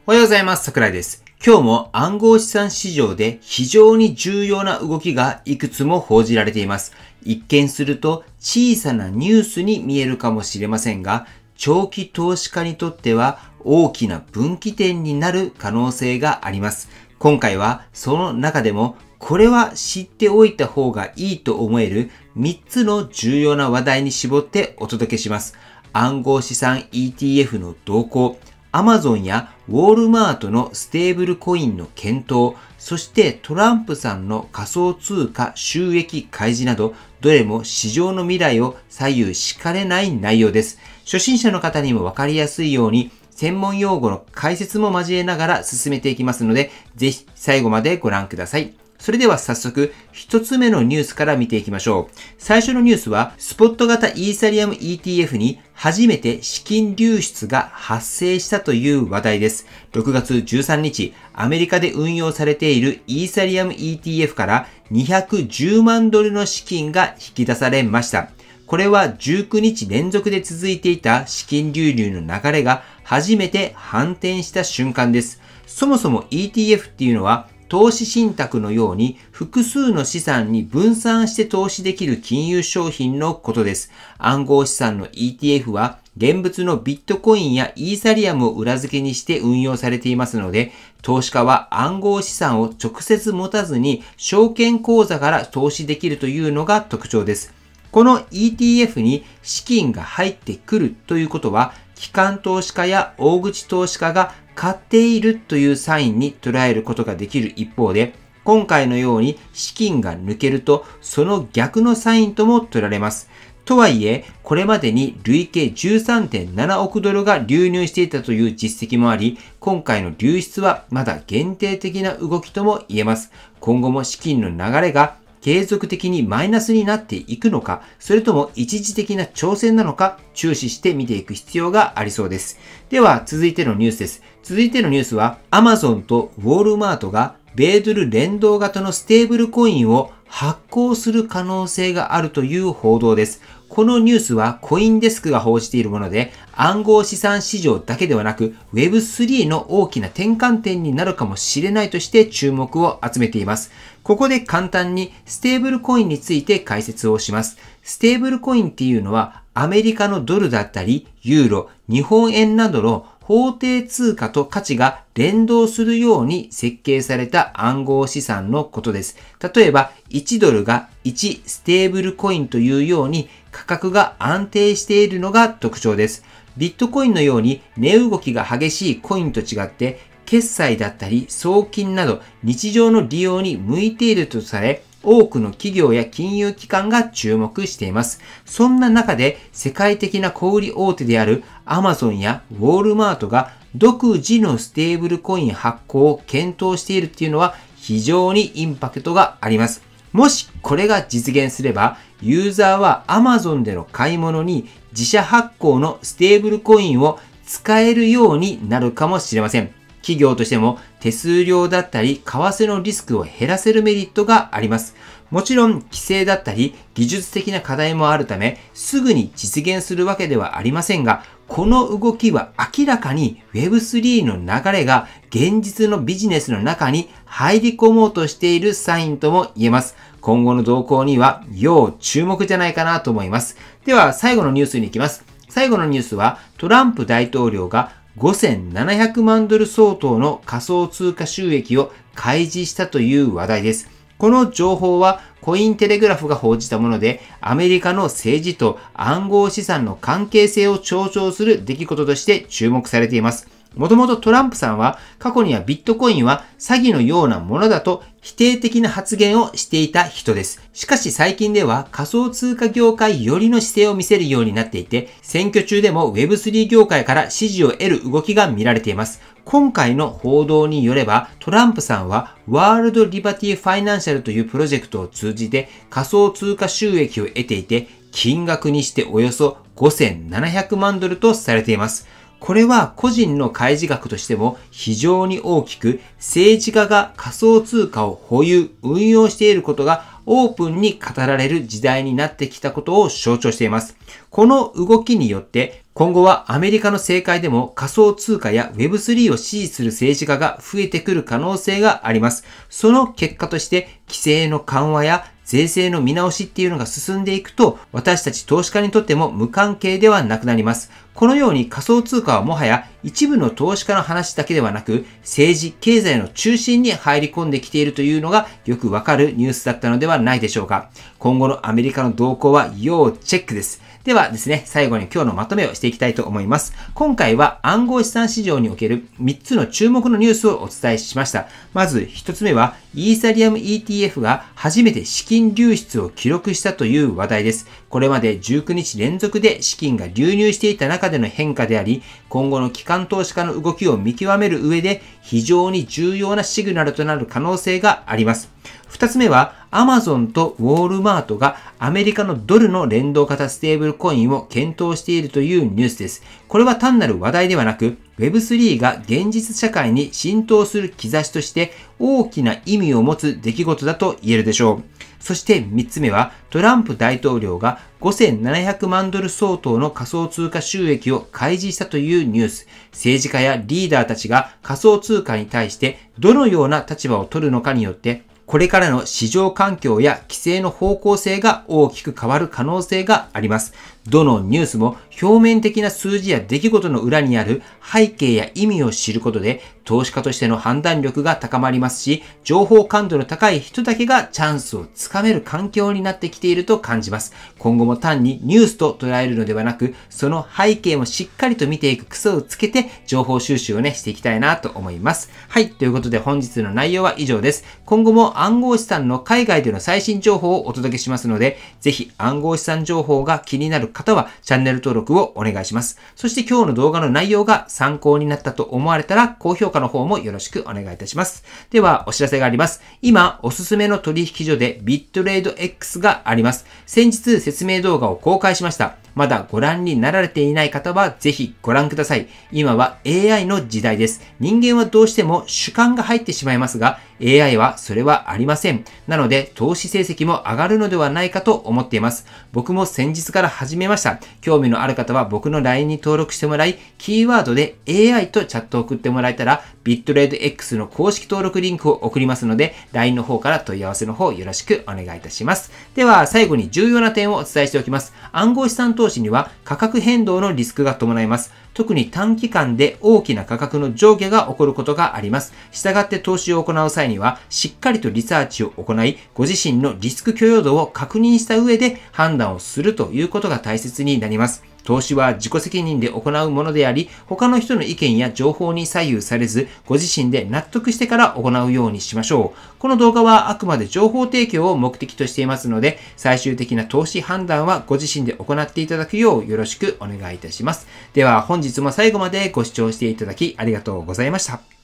おはようございます。桜井です。今日も暗号資産市場で非常に重要な動きがいくつも報じられています。一見すると小さなニュースに見えるかもしれませんが、長期投資家にとっては大きな分岐点になる可能性があります。今回はその中でもこれは知っておいた方がいいと思える3つの重要な話題に絞ってお届けします。暗号資産 ETF の動向、Amazon やウォールマートのステーブルコインの検討、そしてトランプさんの仮想通貨収益開示など、どれも市場の未来を左右しかねない内容です。初心者の方にもわかりやすいように、専門用語の解説も交えながら進めていきますので、ぜひ最後までご覧ください。それでは早速、一つ目のニュースから見ていきましょう。最初のニュースは、スポット型イーサリアム ETF に初めて資金流出が発生したという話題です。6月13日、アメリカで運用されているイーサリアム ETF から210万ドルの資金が引き出されました。これは19日連続で続いていた資金流入の流れが初めて反転した瞬間です。そもそも ETF っていうのは、投資信託のように複数の資産に分散して投資できる金融商品のことです。暗号資産の ETF は現物のビットコインやイーサリアムを裏付けにして運用されていますので、投資家は暗号資産を直接持たずに証券口座から投資できるというのが特徴です。この ETF に資金が入ってくるということは、機関投資家や大口投資家が買っているというサインに捉えることができる一方で、今回のように資金が抜けると、その逆のサインとも取られます。とはいえ、これまでに累計 13.7 億ドルが流入していたという実績もあり、今回の流出はまだ限定的な動きとも言えます。今後も資金の流れが継続的にマイナスになっていくのか、それとも一時的な挑戦なのか、注視して見ていく必要がありそうです。では、続いてのニュースです。続いてのニュースは、Amazon とウォールマートが米ドル連動型のステーブルコインを発行する可能性があるという報道です。このニュースはコインデスクが報じているもので、暗号資産市場だけではなく Web3 の大きな転換点になるかもしれないとして注目を集めています。ここで簡単にステーブルコインについて解説をします。ステーブルコインっていうのはアメリカのドルだったりユーロ、日本円などの法定通貨と価値が連動するように設計された暗号資産のことです。例えば1ドルが1ステーブルコインというように価格が安定しているのが特徴です。ビットコインのように値動きが激しいコインと違って決済だったり送金など日常の利用に向いているとされ、多くの企業や金融機関が注目しています。そんな中で世界的な小売大手である Amazon やウォールマートが独自のステーブルコイン発行を検討しているっていうのは非常にインパクトがあります。もしこれが実現すれば、ユーザーは Amazon での買い物に自社発行のステーブルコインを使えるようになるかもしれません。企業としても手数料だったり為替のリスクを減らせるメリットがあります。もちろん規制だったり技術的な課題もあるためすぐに実現するわけではありませんが、この動きは明らかに Web3 の流れが現実のビジネスの中に入り込もうとしているサインとも言えます。今後の動向には要注目じゃないかなと思います。では最後のニュースに行きます。最後のニュースはトランプ大統領が5700万ドル相当の仮想通貨収益を開示したという話題です。この情報はコインテレグラフが報じたもので、アメリカの政治と暗号資産の関係性を強調する出来事として注目されています。もともとトランプさんは過去にはビットコインは詐欺のようなものだと否定的な発言をしていた人です。しかし最近では仮想通貨業界寄りの姿勢を見せるようになっていて、選挙中でも Web3 業界から支持を得る動きが見られています。今回の報道によれば、トランプさんはワールドリバティファイナンシャルというプロジェクトを通じて仮想通貨収益を得ていて、金額にしておよそ5700万ドルとされています。これは個人の開示額としても非常に大きく、政治家が仮想通貨を保有、運用していることがオープンに語られる時代になってきたことを象徴しています。この動きによって今後はアメリカの政界でも仮想通貨や Web3 を支持する政治家が増えてくる可能性があります。その結果として規制の緩和や税制の見直しっていうのが進んでいくと、私たち投資家にとっても無関係ではなくなります。このように仮想通貨はもはや一部の投資家の話だけではなく、政治、経済の中心に入り込んできているというのがよくわかるニュースだったのではないでしょうか。今後のアメリカの動向は要チェックです。ではですね、最後に今日のまとめをしていきたいと思います。今回は暗号資産市場における3つの注目のニュースをお伝えしました。まず1つ目は、イーサリアム ETF が初めて資金流出を記録したという話題です。これまで19日連続で資金が流入していた中での変化であり、今後の機関投資家の動きを見極める上で非常に重要なシグナルとなる可能性があります。二つ目は、アマゾンとウォールマートがアメリカのドルの連動型ステーブルコインを検討しているというニュースです。これは単なる話題ではなく、Web3 が現実社会に浸透する兆しとして大きな意味を持つ出来事だと言えるでしょう。そして3つ目は、トランプ大統領が5700万ドル相当の仮想通貨収益を開示したというニュース。政治家やリーダーたちが仮想通貨に対してどのような立場を取るのかによって、これからの市場環境や規制の方向性が大きく変わる可能性があります。どのニュースも表面的な数字や出来事の裏にある背景や意味を知ることで、投資家としての判断力が高まりますし、情報感度の高い人だけがチャンスをつかめる環境になってきていると感じます。今後も単にニュースと捉えるのではなく、その背景もしっかりと見ていく癖をつけて、情報収集をしていきたいなと思います。はい、ということで本日の内容は以上です。今後も暗号資産の海外での最新情報をお届けしますので、ぜひ暗号資産情報が気になる方はチャンネル登録をお願いします。そして今日の動画の内容が参考になったと思われたら、高評価の方もよろしくお願いいたします。では、お知らせがあります。今、おすすめの取引所でビットレード X があります。先日説明動画を公開しました。まだご覧になられていない方はぜひご覧ください。今は AI の時代です。人間はどうしても主観が入ってしまいますが、AI はそれはありません。なので、投資成績も上がるのではないかと思っています。僕も先日から始めました。興味のある方は僕の LINE に登録してもらい、キーワードで AI とチャットを送ってもらえたら、ビットレード X の公式登録リンクを送りますので、LINE の方から問い合わせの方よろしくお願いいたします。では、最後に重要な点をお伝えしておきます。暗号資産投資には価格変動のリスクが伴います。特に短期間で大きな価格の上下が起こることがあります。したがって投資を行う際には、しっかりとリサーチを行い、ご自身のリスク許容度を確認した上で判断をするということが大切になります。投資は自己責任で行うものであり、他の人の意見や情報に左右されず、ご自身で納得してから行うようにしましょう。この動画はあくまで情報提供を目的としていますので、最終的な投資判断はご自身で行っていただくようよろしくお願いいたします。では本日も最後までご視聴していただきありがとうございました。